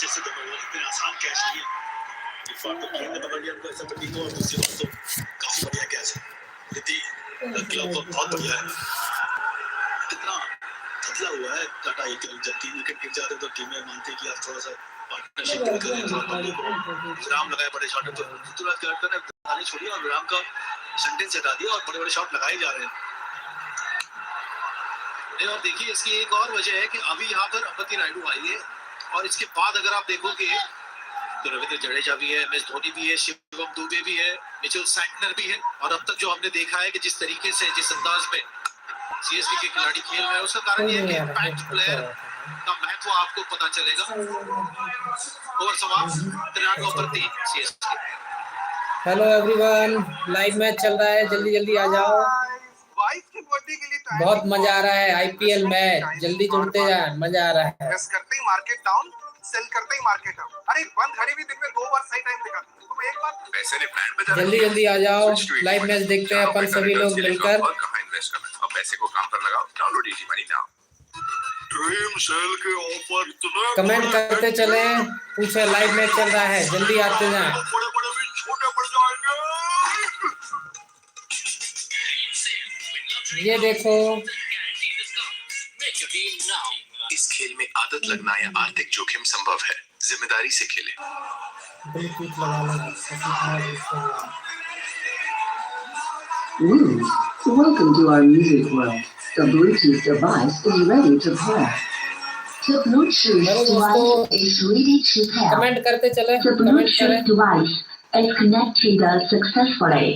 अच्छे से दोनों ओवर इतने आसान कैच नहीं है। इरफान तो खेलने पकड़ लिया उनको ऐसा पट्टी को, और दूसरी बात तो काफी बढ़िया कैच है। रिद्धि क्लब बहुत बढ़िया है, कितना बदला हुआ है टाटा। एक जब 3 विकेट गिर जाते तो टीमें मानती कि आप थोड़ा सा पार्टनरशिप भी करें, थोड़ा बल्ले को विराम लगाए बड़े शॉट। तो ऋतुराज गायकवाड़ ने बल्ले छोड़ी और विराम का सेंटेंस हटा दिया और बड़े बड़े शॉट लगाए जा रहे हैं। और देखिए इसकी एक और वजह है कि अभी यहाँ पर अंबती रायडू आई है, और इसके बाद अगर आप देखोगे तो रविंद्र जडेजा भी है, एमएस धोनी भी है, शिवम दुबे भी है, मिचेल सैंटनर भी है। और अब तक जो हमने देखा है कि जिस तरीके से, जिस अंदाज में सीएसके के खिलाड़ी खेल रहे हैं, उसका कारण ये है कि इम्पैक्ट प्लेयर का महत्व आपको पता चलेगा। ओवर समाप्त 93 पर 3 CSK. Hello everyone, live match चल रहा है, जल्दी जल्दी आ जाओ। बहुत मजा आ रहा है आईपीएल मैच, जल्दी जुड़ते जाए, मजा आ रहा है। करते ही मार्केट डाउन, सेल करते ही मार्केट अप। अरे बंद घड़ी भी दिन में 2 बार सही टाइम दिखाती है। तुम एक बार पैसे ने प्लान में जल्दी जल्दी आ जाओ, लाइव मैच देखते हैं अपन सभी लोग मिलकर। कहां इन्वेस्ट करना है, अब पैसे को काम पर लगाओ। Download easy money now. Dream sale के ऑफर इतने कमेंट करते चले, पूछे लाइव मैच चल रहा है, जल्दी आते जाएं। बड़े बड़े भी छोटे पड़ जाएंगे। ये देखो, इस खेल में आदत लगना या आर्थिक जोखिम संभव है, जिम्मेदारी से खेलें। Welcome to our music world. The Bluetooth device is ready to pair. The Bluetooth device is ready to pair. Comment करते चले, The कमेंट Bluetooth करें। device is connected successfully.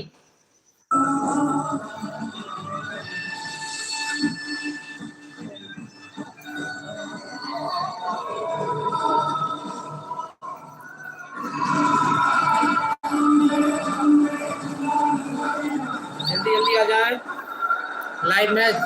जल्दी जल्दी आ जाए, लाइव मैच।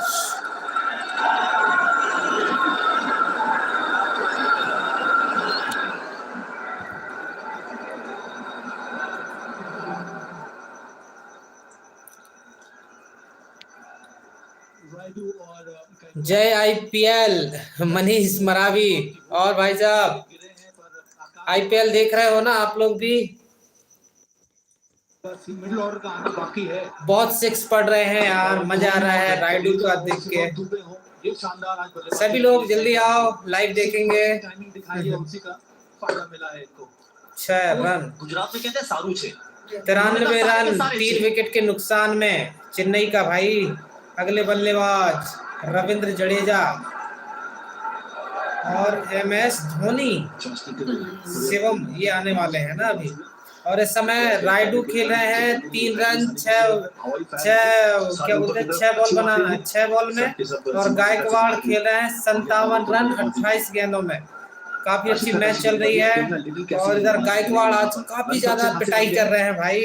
जय आईपीएल मनीष मरावी। और भाई साहब आईपीएल देख रहे हो ना आप लोग भी? मिडिल ऑर्डर का आना बाकी है। बहुत सिक्स पढ़ रहे हैं यार, मजा आ रहा है राइडू का देख के। ये शानदार सभी लोग जल्दी आओ, लाइव देखेंगे। टाइमिंग दिखाई है, उसी का फायदा मिला है इनको। 6 रन, गुजरात में कहते हैं सारू छे। 93 रन 3 विकेट के नुकसान में चेन्नई का भाई। अगले बल्लेबाज रविंद्र जडेजा और एमएस धोनी, शिवम, ये आने वाले हैं ना अभी। और इस समय रायडू खेल रहे हैं 3 रन 6 बॉल बनाना है, 6 बॉल में। और गायकवाड़ खेल रहे हैं 57 रन 28 गेंदों में। काफी अच्छी मैच चल रही है। और इधर गायकवाड़ आज काफी ज्यादा पिटाई कर रहे हैं भाई।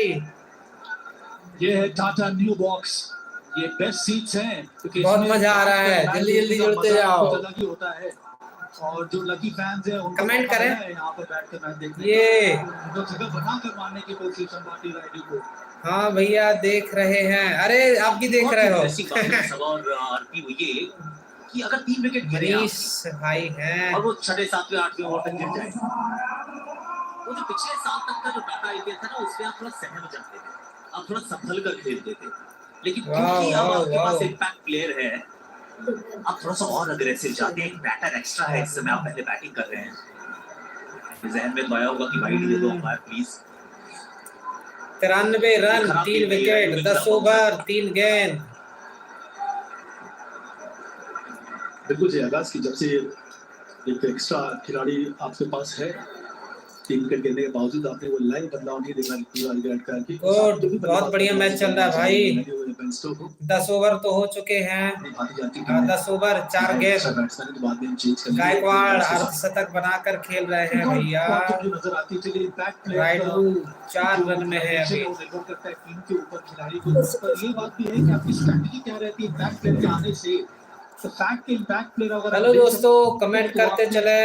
ये है टाटा न्यू बॉक्स, ये बेस्ट सीट्स हैं। बहुत मजा आ रहा है, जल्दी जल्दी जुड़ते जाओ। होता है और जो लकी फैंस हैं उनको कमेंट करें। यहाँ पर बैठ कर मैच देखने। ये उनको जगह बना कर मारने की कोशिश अंबाती रायडू को। हाँ भैया देख रहे हैं। अरे आप भी देख रहे हो। और आरपी ये कि अगर 3 विकेट मनीष भाई हैं और वो 6, 7, 8 ओवर तक गिर जाए, वो जो पिछले साल तक का जो टाटा आईपीएल था ना, उसमें आप थोड़ा सहम जाते थे, आप थोड़ा संभल कर खेलते थे। लेकिन क्योंकि अब आपके पास इम्पैक्ट प्लेयर है, आप थोड़ा सा और अग्रेसिव जाते हैं। एक बैटर एक्स्ट्रा है, इस समय आप पहले बैटिंग कर रहे हैं। जहन में तो आया होगा कि वाइड दे दो हमारे प्लीज। 93 रन 3 विकेट 10 ओवर 3 गेंद। बिल्कुल जी आगाज की, जब से एक एक्स्ट्रा खिलाड़ी आपके पास है, 3 विकेट गिरने के बावजूद आपने वो लाइन बदलाव नहीं देखा पूरा विकेट का। बहुत बढ़िया मैच चल रहा है भाई। 10 ओवर तो हो चुके हैं, 10 ओवर 4 गेंद। गायकवाड़ अर्धशतक बनाकर खेल रहे हैं भैया। रायडू 4 रन में है अभी। ये बात भी है कि आपकी स्ट्रेटजी क्या रहती है इम्पैक्ट प्लेयर के आने से। हेलो दोस्तों, कमेंट करते चले,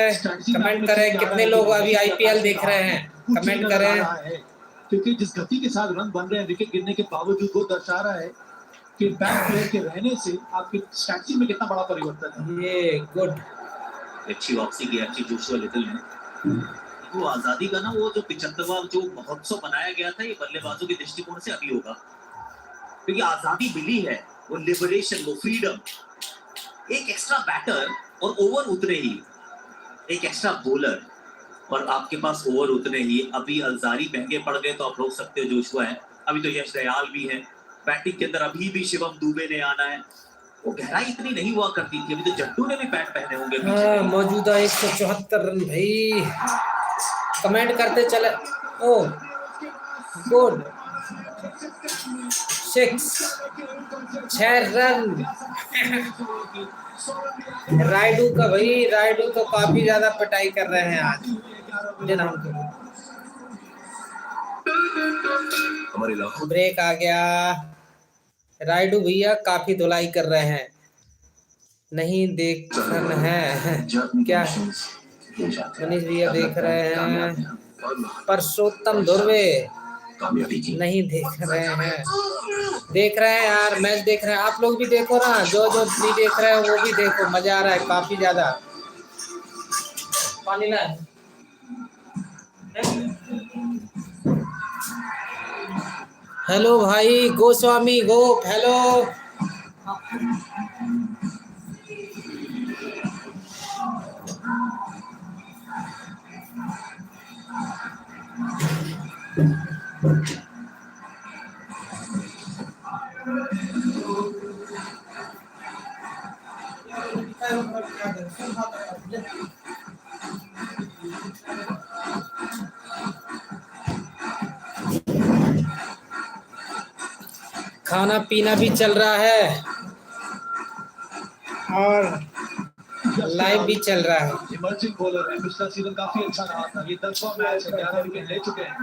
कमेंट करें कितने लोग अभी आईपीएल देख रहे हैं, कमेंट करें। क्योंकि जिस गति के साथ रन बन रहे हैं विकेट गिरने के बावजूद, वो दर्शा रहा है कि इम्पैक्ट प्लेयर के रहने से आपकी स्ट्रेटजी में कितना बड़ा परिवर्तन है। ये गुड, अच्छी वापसी की, अच्छी जोशुआ लिटिल ने वो आजादी का ना वो जो 75वां जो महोत्सव बनाया गया था, ये बल्लेबाजों के दृष्टिकोण से अभी होगा, क्योंकि आजादी मिली है, वो लिबरेशन, वो फ्रीडम। एक एक्स्ट्रा बैटर और ओवर उतने ही, एक एक्स्ट्रा बॉलर और आपके पास ओवर उतने ही। अभी अलजारी महंगे पड़ गए तो आप रोक सकते हो, जोशुआ है, अभी तो यश दयाल भी है बैटिंग के अंदर, अभी भी शिवम दुबे ने आना है। वो गहराई इतनी नहीं हुआ करती थी, अभी तो जट्टू ने भी पैड पहने होंगे पीछे। मौजूदा 174 रन भाई, कमेंट करते चले। ओ गुड 6 रन राइडू का भाई, राइडू तो काफी ज्यादा पिटाई कर रहे हैं आज ब्रेक आ गया। राइडू भैया काफी धुलाई कर रहे हैं, नहीं देख है क्या? मनीष भैया देख रहे हैं, परसोत्तम धुर्वे नहीं देख रहे हैं। देख रहे हैं यार, मैच देख रहे हैं, आप लोग भी देखो ना, जो जो नहीं देख रहे हैं वो भी देखो, मजा आ रहा है काफी ज्यादा। पानी ना हेलो भाई गोस्वामी गोप, हेलो। खाना पीना भी चल रहा है और लाइव भी चल रहा है। इमर्जिंग बॉलर है, पिछला सीजन काफी अच्छा रहा था, ये 10वां मैच है, 11 विकेट ले चुके हैं।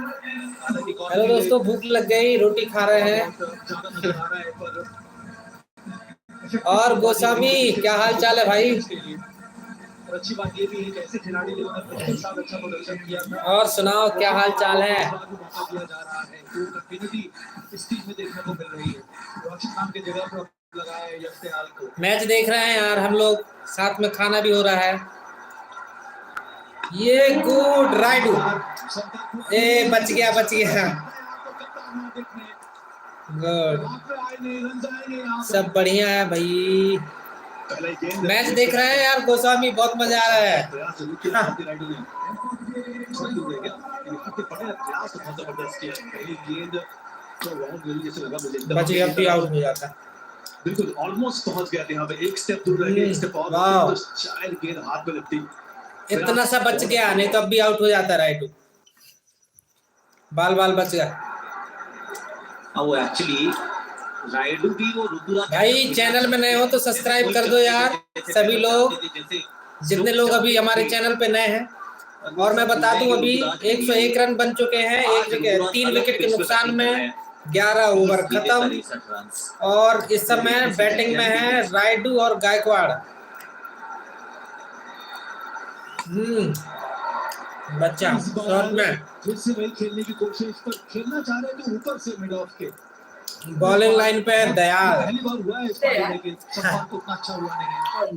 हेलो दोस्तों, भूख लग गई, रोटी खा रहे हैं। और गोस्वामी क्या हाल चाल है भाई? और अच्छी बात ये भी है कि ऐसे खिलाड़ी ने पिछले साल अच्छा प्रदर्शन किया था। और सुनाओ क्या हाल चाल है? दिया जा रहा है, तो कंटिन्यूटी इस टीम में देखने को मिल रही है। रोहित नाम की जगह पर लगाया है यश दयाल को। मैच देख रहे हैं यार हम लोग, साथ में खाना भी हो रहा है। ये गुड राइडू, ए बच गया गुड, सब बढ़िया है भाई। मैच देख रहे हैं यार गोस्वामी, बहुत मजा आ रहा है। बच गया भी आउट हो जाता। बिल्कुल ऑलमोस्ट पहुंच गया था, यहाँ पे एक स्टेप दूर रह गया, एक स्टेप और शायद गेंद हाथ में लगती। इतना सा बच गया, नहीं तो अब भी आउट हो जाता राइडू। बाल बच गया। वो एक्चुअली राइडू भी वो ऋतुराज भाई चैनल में नए हो तो सब्सक्राइब कर दो यार सभी लोग, जितने लोग अभी हमारे चैनल पे नए हैं। और मैं बता दूं अभी 101 रन बन चुके हैं, 3 विकेट के नुकसान में, 11 ओवर खत्म। और इस समय बैटिंग में है राइडू और गायकवाड़। बच्चा शॉट में फिर से वही खेलने की कोशिश, पर खेलना चाह रहे थे ऊपर से मिड ऑफ के। बॉलिंग लाइन पे दयाल, पहली बार हुआ है इस पारी में कि सफान को उतना अच्छा हुआ नहीं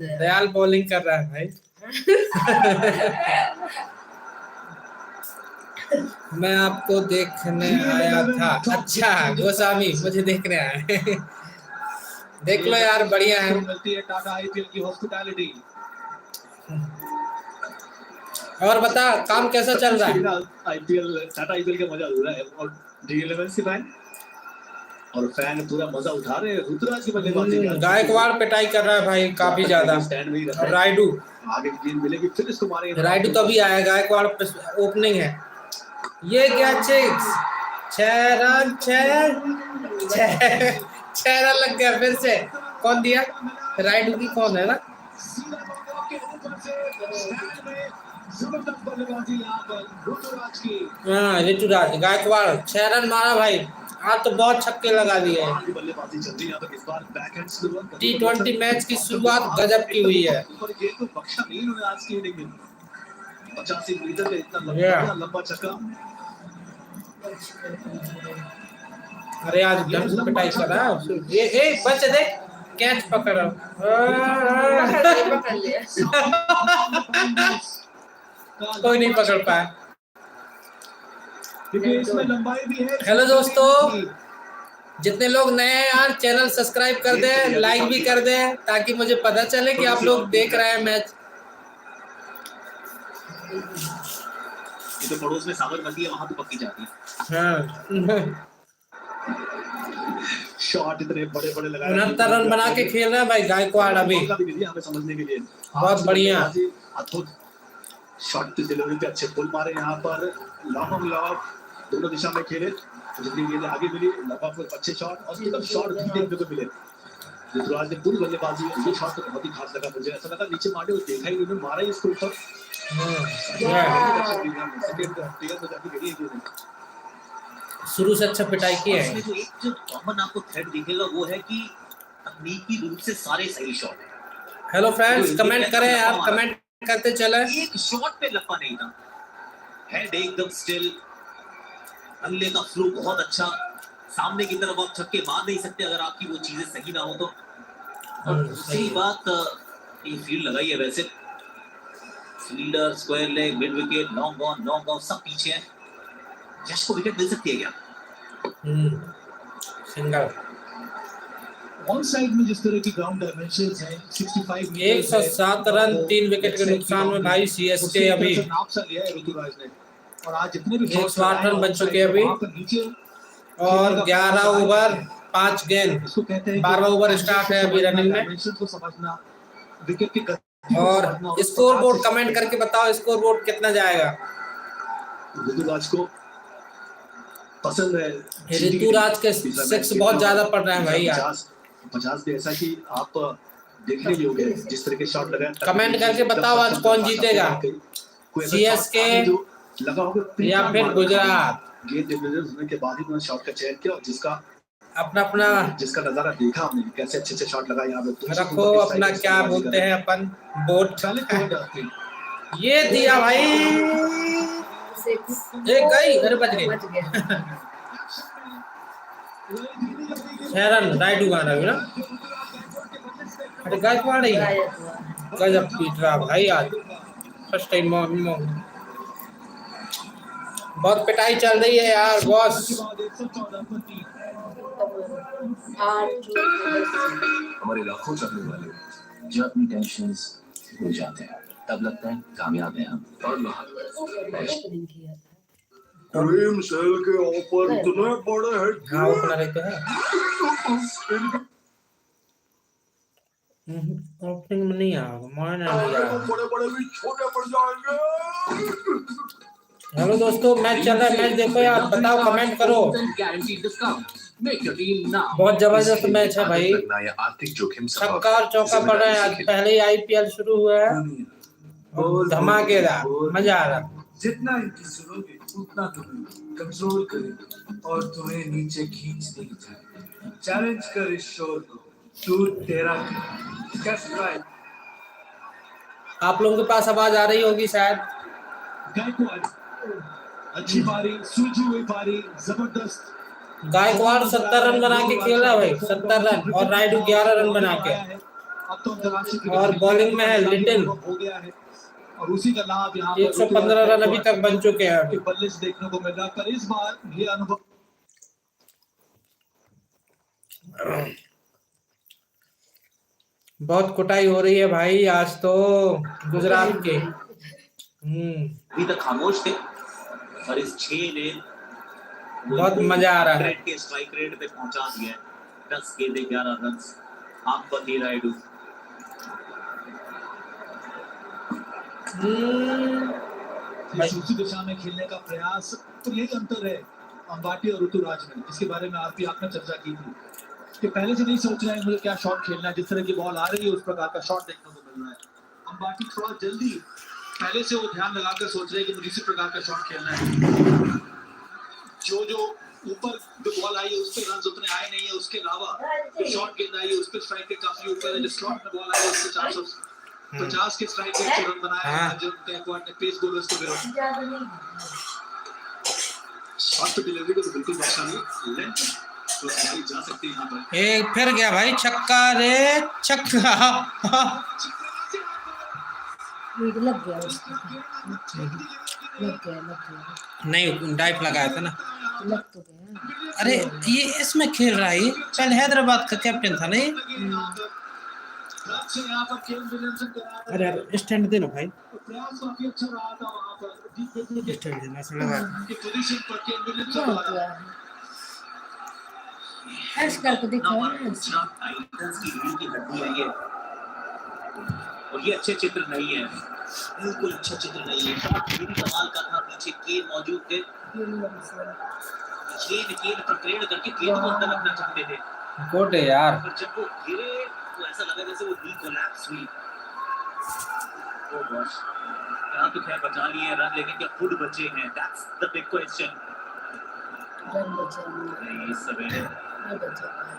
है। दयाल बॉलिंग कर रहा है भाई। मैं आपको देखने आया था। अच्छा गोस्वामी मुझे देखने आए। देख लो यार, बढ़िया है। मिलती है टाटा आईपीएल की हॉस्पिटैलिटी। और बता काम कैसा चल रहा है? आईपीएल, टाटा आईपीएल का मजा ले रहा है और डी11 से फैन और फैन पूरा मजा उठा रहे हैं। ऋतुराज की बल्लेबाजी, गायकवाड़ पिटाई कर रहा है भाई काफी ज्यादा। राइडू आगे गेंद मिलेगी फिर इसको मारेंगे। राइडू तो भी आया, गायकवाड़ ओपनिंग है। ये क्या 6 रन 6 रन लग गया फिर से। कौन दिया? राइडू की कौन है ना? हाँ ऋतुराज, गायकवाड़ 6 रन मारा भाई। आज तो बहुत छक्के लगा दिए। T20 मैच की शुरुआत गजब की हुई है। 85 मीटर का इतना लंबा छक्का। अरे आज ढंग से पिटाई कर रहा है ये बच दे, कैच पकड़ा। कोई नहीं पकड़ पाया। क्योंकि इसमें लंबाई भी है। हेलो दोस्तों, जितने लोग नए हैं यार चैनल सब्सक्राइब कर दें, लाइक भी कर दें, ताकि मुझे पता चले कि आप लोग देख रहे हैं मैच। ये तो पड़ोस में साबरमती है, वहां तो पक्की जाती है। हाँ शॉट इतने बड़े बड़े लगाए, 69 रन बना के खेल रहे हैं भाई गायकवाड़ अभी, हमें समझने के लिए बहुत बढ़िया। शॉट की डिलीवरी पे अच्छे पुल मारे यहाँ पर, लॉब दोनों दिशा में खेले, जितनी गेंदें आगे मिली लॉब पर अच्छे शॉट और एकदम शॉट भी देखने को मिले। ऋतुराज ने पूरी बल्लेबाजी, ये शॉट तो बहुत ही खास लगा मुझे, ऐसा लगा नीचे मारे और देखा ही उन्होंने मारा ही इसको ऊपर। शुरू से अच्छा पिटाई की है। जो एक जो कॉमन आपको थ्रेड दिखेगा वो है कि तकनीकी रूप से सारे सही शॉट हैं। हेलो फ्रेंड्स, कमेंट करें यार, कमेंट करते चले। एक शॉट पे लपा नहीं था, हेड एकदम स्टिल, अगले का फ्लो बहुत अच्छा, सामने की तरफ आप छक्के मार नहीं सकते अगर आपकी वो चीजें सही ना हो तो। और दूसरी बात, ये फील्ड लगाई है वैसे, fielder, square leg, mid wicket, long on सब पीछे हैं। जश को विकेट मिल सकती है क्या? सिंगल ऑन साइड में जिस तरह की ग्राउंड डायमेंशंस हैं, 65 107 रन 3 विकेट के नुकसान में भाई सीएसके अभी नाप सा लिया है ऋतुराज ने। और आज जितने भी 108 रन बन चुके हैं अभी, और 11 ओवर 5 गेंद, 12वां ओवर स्टार्ट है अभी रनिंग में। को समझना, विकेट की और स्कोर बोर्ड कमेंट करके बताओ, स्कोर बोर्ड कितना जाएगा। ऋतुराज को पसंद है, ऋतुराज के 6 बहुत ज्यादा पड़ रहे हैं भाई यार। 50 भी ऐसा कि आप देखने योग्य है जिस तरह के शॉट लगाए। कमेंट करके बताओ आज कौन जीतेगा, सीएसके या फिर गुजरात। गेंद डिलीवर होने के बाद ही उन्होंने शॉट का चयन किया, और अपना जिसका नजारा देखा हमने, कैसे अच्छे शॉट लगाए यहाँ पे। रखो अपना क्या बोलते हैं अपन, बोट। ये दिया भाई, एक गई, अरे बच गई। 6 रन राइट उगाना है ना। अरे गायकवाड़ ही गजब पीट रहा भाई आज, फर्स्ट टाइम बहुत पिटाई चल रही है यार बॉस। हमारे लाखों चाहने वाले जब अपनी टेंशंस भूल जाते हैं तब लगता है कामयाब हैं हम। और ड्रीम सेल के ऑफर इतने बड़े हैं। हाँ वो अपना रहते हैं, ओपनिंग में नहीं आएगा, मारने नहीं आएगा। बड़े भी छोटे पड़ जाएंगे। हेलो दोस्तों, मैच चल रहा है, मैच देखो यार, बताओ कमेंट करो। बहुत जबरदस्त मैच है भाई, आर्थिक जोखिम छक्का और चौका पड़ रहा है। आज पहले ही आईपीएल शुरू हुआ है, धमाकेदार, मजा आ रहा। जितना इनकी सुनोगे उतना तुम्हें कंट्रोल करेगी और तुम्हें नीचे खींच देगी। चैलेंज कर इस शोर को, तू तेरा कर। आप लोगों के पास आवाज आ रही होगी शायद। अच्छी पारी, सूझी हुई पारी, जबरदस्त। गायकवाड़ 70 रन बना के खेल रहा है भाई, 70 रन, और राइडू 11 रन बना के। और बॉलिंग में है लिटिल, हो गया है, और उसी का लाभ यहाँ 115 रन अभी तक बन चुके हैं। बल्ले से देखने को मिल रहा, पर इस बार ये अनुभव बहुत कुटाई हो रही है भाई आज तो गुजरात के। अभी तक खामोश थे, और इस 6 ने बहुत मजा आ रहा है। के स्ट्राइक रेट पे पहुंचा दिया है। 10 गेंदें 11 रन। आप बनी राइडू उसी दिशा में खेलने का प्रयास, तो यही अंतर है अंबाटी और ऋतुराज में, जिसके बारे में आपने चर्चा की थी कि पहले से नहीं सोच रहे हैं मुझे क्या शॉट खेलना है, जिस तरह की बॉल आ रही है उस प्रकार का शॉट देखने को मिल रहा है। अंबाटी थोड़ा जल्दी पहले से वो ध्यान लगाकर सोच रहे हैं कि मुझे इसी प्रकार का शॉट खेलना है। जो ऊपर जो बॉल आई है उस पे रन उतने आए नहीं है, उसके अलावा जो शॉट गेंद आई है उस पे स्ट्राइक के काफी ऊपर है। जो स्लॉट में बॉल आई है उस पे 450 के स्ट्राइक रेट से रन बनाया है जो गायकवाड़ ने पेस बॉलर्स को विरोध। शॉट पे डिलीवरी को तो बिल्कुल बख्शा नहीं, लेंथ तो सही जा सकती है यहां पर। एक फिर गया भाई छक्का रे छक्का। लग गया उसको। लग गया नहीं डाइट लगाया था ना। लग तो गया। अरे ये इसमें खेल रहा है, ये पहले हैदराबाद का कैप्टन था ना ये। अरे यार स्टैंड दे लो भाई, स्टैंड देना से लगा। क्या हुआ है? ऐश करके दिखाओ ना ऐसे। टाइटंस की रीढ़ की हड्डी है ये, और ये अच्छे चित्र नहीं है, बिल्कुल अच्छा चित्र नहीं है। शॉट भी कमाल का था, पीछे केन मौजूद थे, केन प्रकरण करके केन को अंदर रखना चाहते थे। गुड है यार। पर जब वो गिरे तो ऐसा लगा जैसे वो नी कोलैप्स हुई। ओ गॉश, यहाँ तो खैर बचा लिए हैं रन, लेकिन क्या खुद बचे हैं? That's the big question. Run बचा नहीं। इस सवेरे नहीं बचा पाए।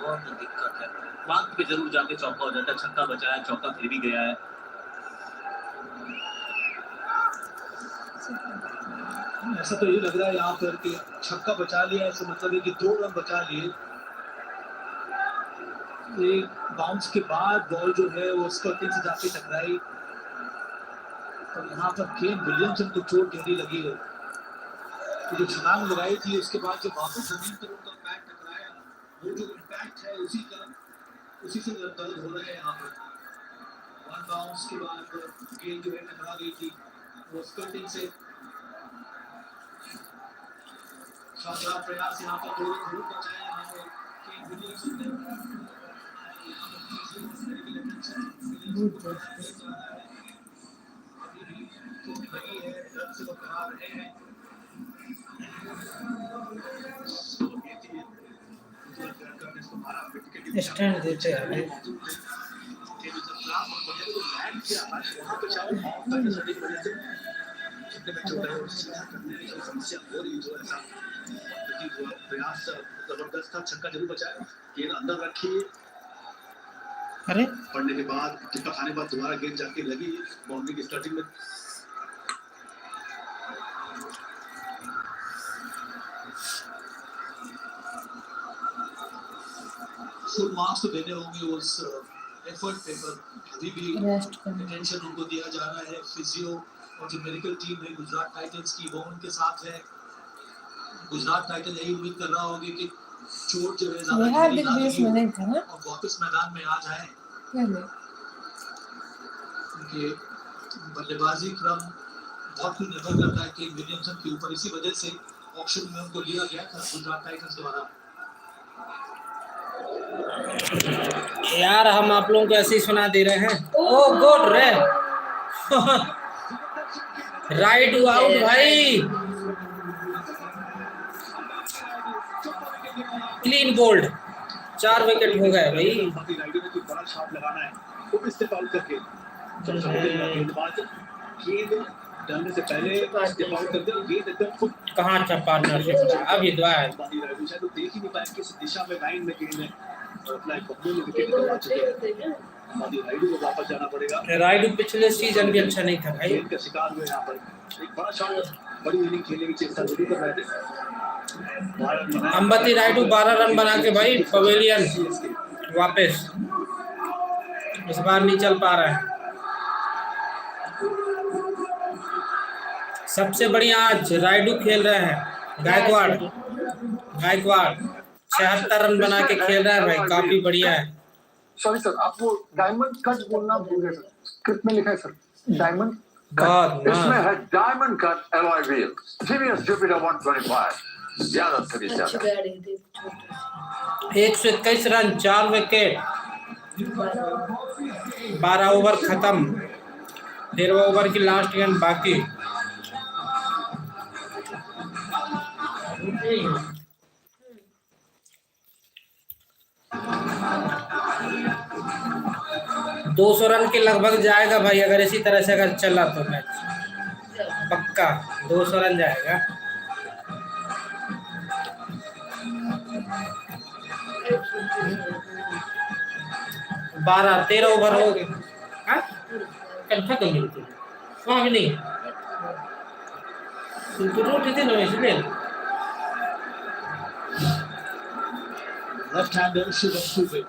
बहुत दिक्कत है। वक्त पे जरूर जाके चौका हो जाता, छक्का बचाया, चौका फिर भी गया है। ऐसा तो ये लग रहा है यहाँ पर कि छक्का बचा लिया, ऐसा मतलब है कि 2 रन बचा लिए। एक बाउंस के बाद बॉल जो है वो स्कर्टिंग से जाके टकराई, और यहाँ पर केन विलियमसन को चोट गहरी लगी है। तो जो छलांग लगाई थी उसके बाद जो वापस जमीन पर उनका पैर टकराया, वो जो इम्पैक्ट है उसी से दर्द हो रहा है यहाँ पर। 1 बाउंस के बाद केन जो है टकरा गई थी वो स्कर्टिंग से। शानदार प्रयास यहाँ पर 2 रन जरूर बचाए यहाँ पर केन विलियमसन ने। स्टैंड देते हैं भाई। प्रयास जबरदस्त था, छक्का जरूर बचाया, गेंद अंदर रखी, अरे पढ़ने के बाद टिप्पा खाने के बाद दोबारा गेंद जाके लगी बाउंड्री की स्टार्टिंग में। फुल मार्क्स तो देने होंगे उस एफर्ट पे, पर अभी भी रेस्ट करना। अटेंशन उनको दिया जा रहा है। फिजियो और जो मेडिकल टीम है गुजरात टाइटंस की वो उनके साथ है। गुजरात टाइटन यही उम्मीद कर रहा होगी कि चोट जो है ज्यादा हार्दिक बेस में नहीं था ना और वापस मैदान में आ जाए, पहले। क्योंकि बल्लेबाजी क्रम बहुत कुछ निर्भर करता है कि विलियमसन के ऊपर। इसी वजह से ऑक्शन में उनको लिया गया था गुजरात टाइटंस द्वारा। यार हम आप लोगों को ऐसे ही सुना दे रहे हैं। ओ गुड रे राइट आउट भाई, क्लीन बोल्ड, 4 विकेट हो गए भाई। राइडर ने कोई बड़ा शॉट लगाना है, वो इस्तेमाल करके गेंदबाज गेंद डालने से पहले इस्तेमाल करते हैं, गेंद एकदम कहाँ था पार्टनरशिप का अभी दुआ है। शायद वो देख ही नहीं पाए किस दिशा में लाइन में गेंद है, और अपना एक बब्बू ने विकेट गंवा चुके हैं। राइडू को वापस जाना पड़ेगा। राइडू पिछले सीजन भी अच्छा नहीं था भाई, गेंद का शिकार हुए यहाँ पर। एक बड़ा शॉट, बड़ी इनिंग खेलने की चेष्टा जरूर कर रहे थे। अंबती राइडू 12 रन बना के भाई पवेलियन वापस, इस बार नहीं चल पा रहा है। सबसे बढ़िया आज राइडू खेल रहे हैं। गायकवाड़ 76 रन बना के खेल रहा है भाई, काफी बढ़िया है। सॉरी सर, आपको डायमंड कट बोलना भूल गए सर। स्क्रिप्ट में लिखा है सर डायमंड बहुत इसमें है diamond cut alloy wheel TVS Jupiter 125 ज्यादा से ज्यादा 121 रन, 4 विकेट, 12 ओवर खत्म, 13 ओवर की लास्ट गेंद बाकी। दो 200 रन के लगभग जाएगा भाई, अगर इसी तरह से अगर चला तो मैच पक्का 200 रन जाएगा। बारह 13 ओवर हो गए। खत्म मिलती वहाँ नहीं रोटी थी ना इसलिए। लेफ्ट हैंडर शुभम दुबे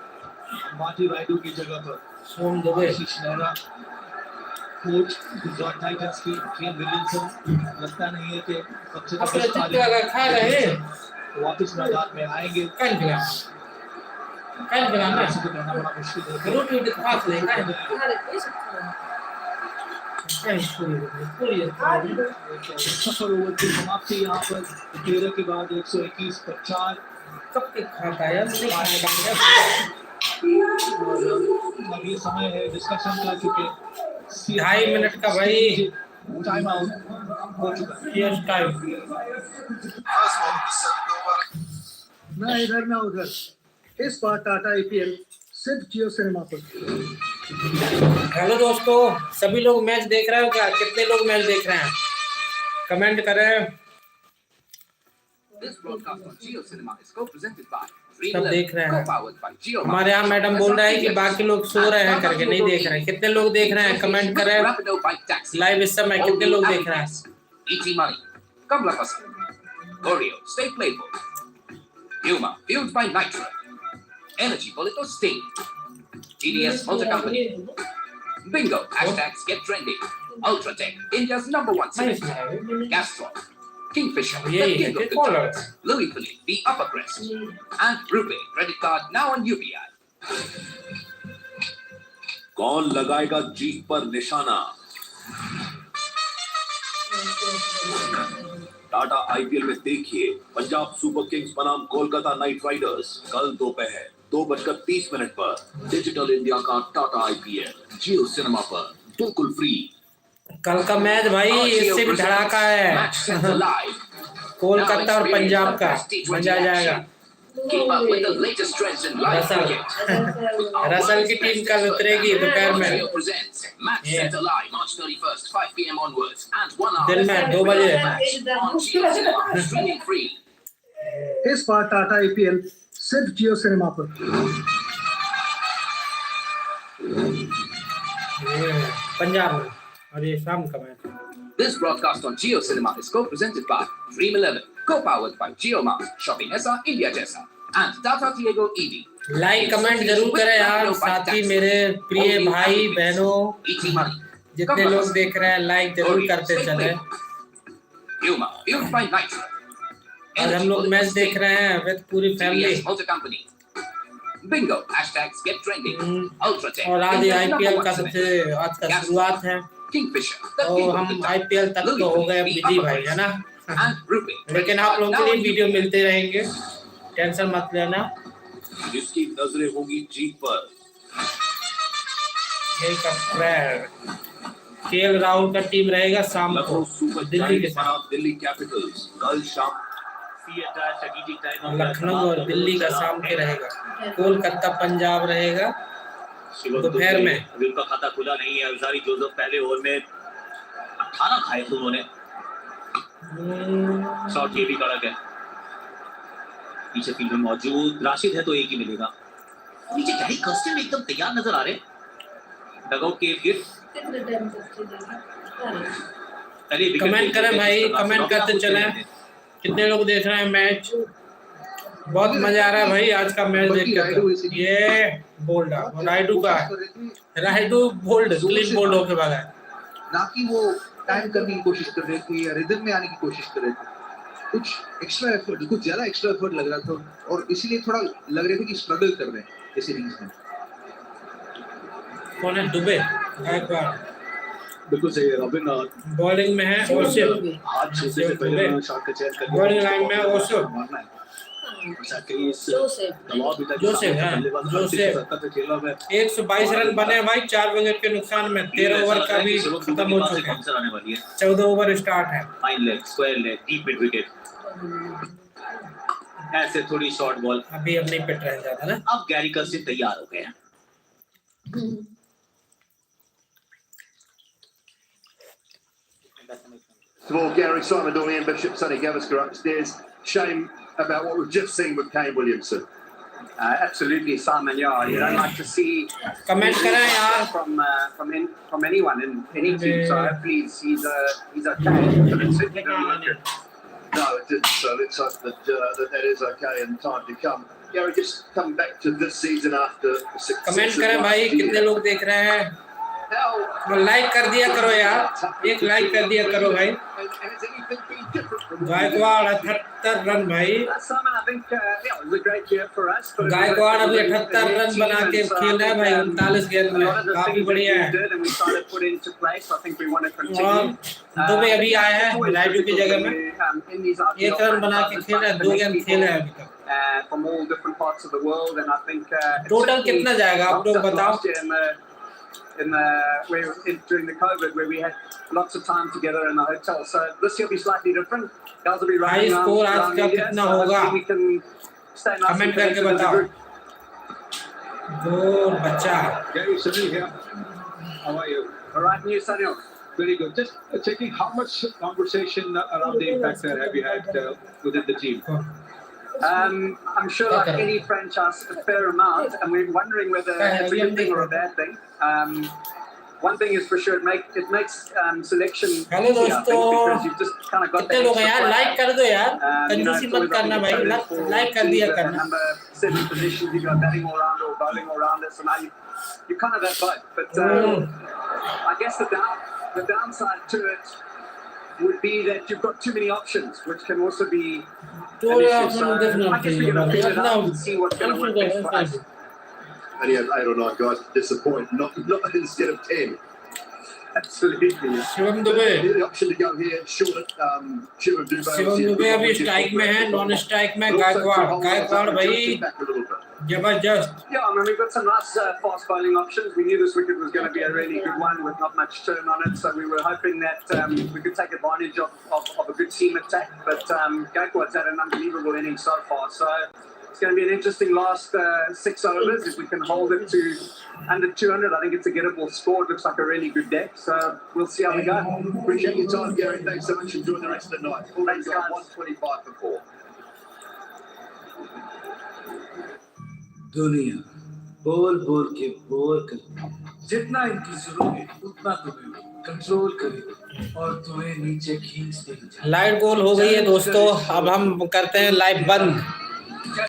माटी राइडू की जगह पर सोम दुबे आशीष नेहरा कोच गुजरात टाइटंस की केन विलियमसन लगता नहीं है कि कम से अपने कम चित्ते अगर खा रहे वापस मैदान में आएंगे। कल गिरा ना ऐसे तो कहना बड़ा मुश्किल है। रोटी उठी खास ले अरे कैसे सफल ओवर की समाप्ति यहाँ पर 13 के बाद 121 पर 4। कब तक खाता है और अब ये समय है डिस्कशन का, क्योंकि 2.5 मिनट का भाई टाइम आउट हो चुका है। Yes time First ball of the seventh over. ना इधर ना उधर, इस बार टाटा आईपीएल सिर्फ जियो सिनेमा पर। हेलो दोस्तों, सभी लोग मैच देख रहे हो क्या? कितने लोग मैच देख रहे हैं कमेंट करें। सब देख रहे हैं। हमारे यहाँ मैडम बोल रहे हैं कि बाकी लोग सो रहे हैं करके नहीं देख रहे हैं। कितने लोग देख रहे हैं कमेंट करें। लाइव इस समय कितने लोग देख रहे हैं? Oreo, stay playful. Humor, fueled by Nitro. Energy for little Sting. GDS Motor Company. Bingo, hashtags get trendy. Ultratech, India's #1 series. Gastron. Kingfisher, the king of the charts. Louis Philippe, the upper crest. And Rupee, credit card now on UPI. कौन लगाएगा जीत पर निशाना? Tata IPL में देखिए Punjab super Kings बनाम Kolkata night Riders कल दोपहर 2:30 पर डिजिटल इंडिया का टाटा आईपीएल जियो सिनेमा पर बिल्कुल फ्री। कल का मैच भाई इससे भी धड़ाका है। कोलकाता और पंजाब का मजा आ जाएगा। रसल की टीम कल उतरेगी दोपहर में, दिन में 2 बजे। इस बार टाटा आईपीएल सिर्फ जियो सिनेमा पर। पंजाब में और ये शाम का match. This broadcast on Jio Cinema is co-presented by Dream 11, co-powered by JioMart, Shopping ऐसा इंडिया जैसा, and Tata Tiago EV. Like comment जरूर करें यार, साथ ही मेरे प्रिय भाई बहनों जितने लोग देख रहे हैं लाइक जरूर करते चले। Humor, fueled by Nitro. और हम लोग मैच देख रहे हैं विद पूरी family. GDS Motor Company. Bingo, hashtags get trending. Ultratech. और आज आईपीएल का सबसे आज का शुरुआत है। Kingfisher, the और king of हम the आईपीएल तक तो हो गए बिजी भाई, है ना? and Rupee. लेकिन आप लोगों के लिए वीडियो मिलते रहेंगे, टेंशन मत लेना। जिसकी नजरें होंगी जीत पर। केएल राहुल का टीम रहेगा शाम को लखनऊ सुपर दिल्ली के जायंट्स बनाम दिल्ली कैपिटल्स कल शाम। लखनऊ और दिल्ली का शाम के रहेगा। कोलकाता पंजाब रहेगा दोपहर में। अभी उनका खाता खुला नहीं है। अल्जारी जोसेफ पहले ओवर में 18 खाए थे उन्होंने। शॉट ये भी कड़क है। पीछे फील्ड में मौजूद राशिद है तो एक ही मिलेगा। नीचे गैरी कर्स्टन एकदम तैयार नजर आ रहे हैं। डगआउट के फिर कमेंट करें भाई, कमेंट करते चले। कितने लोग देख रहे हैं मैच? बहुत मजा आ रहा है भाई आज का मैच देख कर। ये बोल्ड राइडू का राइडू बोल्ड क्लीन बोल्ड होके भागा। ना कि वो टाइम करने की कोशिश कर रहे थे या रिदम में आने की कोशिश कर रहे थे, कुछ एक्स्ट्रा एफर्ट, कुछ ज्यादा एक्स्ट्रा एफर्ट लग रहा था और इसीलिए थोड़ा लग रहा था कि स्ट्रगल कर रहे हैं इस इनिंग्स में। कौन है? दुबे गायकवाड़ बिल्कुल सही है। रॉबिन बॉलिंग में है ओसिफ, हाथ छूने से पहले शॉट का चयन करना। बॉलिंग लाइन में ओसिफ, जोसेफ है जोसेफ। 122 रन बने भाई 4 विकेट के नुकसान में। 13 ओवर का भी खत्म हो चुका है। आने वाली है। 14 ओवर स्टार्ट है। Fine leg, square leg, deep mid wicket. ऐसे थोड़ी शॉर्ट बॉल। अभी अब नहीं पिट रहे ज्यादा ना। अब गैरी कर्स्टन तैयार हो गए हैं। Well, Gary, Simon Dorley and Bishop Sonny Gavaskar upstairs. Shame about what we've just seen with Kane Williamson. Absolutely, Simon. Yeah, you don't like to see comment करें यार from anyone in any team. So hopefully he's okay. But it certainly didn't look good. No, it didn't. So let's hope that is okay in time to come. Gary, just come back to this season after 6. Comment करें भाई, कितने लोग देख रहे हैं? hell? Like कर दिया करो यार, एक लाइक कर दिया करो भाई। And has anything been different from Gaikwad 78 run भाई। Simon, I think yeah, it was a great year for us. but it was Gaikwad a- अभी a 78 रन team, बना के and so I खेल रहा है think, भाई 39 गेंद a में, lot of the काफी things that बढ़िया we है। did and we started to put into place, I think we want to continue. और दुबे अभी आया है It's always राजू की difficult जगह when में, you, in these IPL 1 run बना के franchises, खेल रहा है, trying to 2 connect गेंद people, खेले हैं अभी तक। from all different parts of the world, and I think total कितना जाएगा आप लोग बताओ? during the COVID, where we had lots of time together in the hotel. So this year will be slightly different. Guys will be high running score आज around का media, कितना so होगा? hopefully we can stay nice and comment करके connected as a बताओ। group. गोल बच्चा। Gary, Sunil here. How are you? All right, new Sunil. Very good. Just checking how much conversation around the impactor have you had within the team? I'm sure like any franchise, a fair amount, and we're wondering whether it's a good thing or a bad thing. One thing is for sure, it makes selection hello easier, I think, दोस्तों, because you've just kind of got कितने लोग हैं यार? Like कर दो यार, you know, कंजूसी it's मत always करना भाई, लाइक कर दिया करना। number 7 positions, you've got batting all rounder or bowling all rounder, so now you kind of have both. But I guess the downside to it would be that you've got too many options, which can also be an issue. So I guess we're going to figure it out and see what's going to work best for us. And he had 8 or 9 guys to disappoint, not instead of 10. Absolutely. Shivam Dubey, The option to go here, short, Shivam Dubé. Shivam Dubey अभी strike में है, non strike में गायकवाड़ भाई जबरदस्त। Yeah, I mean, we've got some nice fast bowling options. We knew this wicket was going to be a really good one with not much turn on it, so we were hoping that we could take advantage of a good seam attack. But Gaikwad's had an unbelievable inning so far, so it's going to be an interesting last 6 overs. If we can hold it to under 200, I think it's a gettable score. It looks like a really good deck, so we'll see how we go. Appreciate your time, Gary. Thanks so much. Enjoy the rest of the night. Thanks, guys. 125 for 4. दुनिया बोल बोल के bore कर, जितना इनकी जरूरत उतना तुम्हें कंट्रोल करे और तुम्हें नीचे खींच देगी। लाइट गोल हो गई है दोस्तों, अब हम करते हैं लाइव बंद।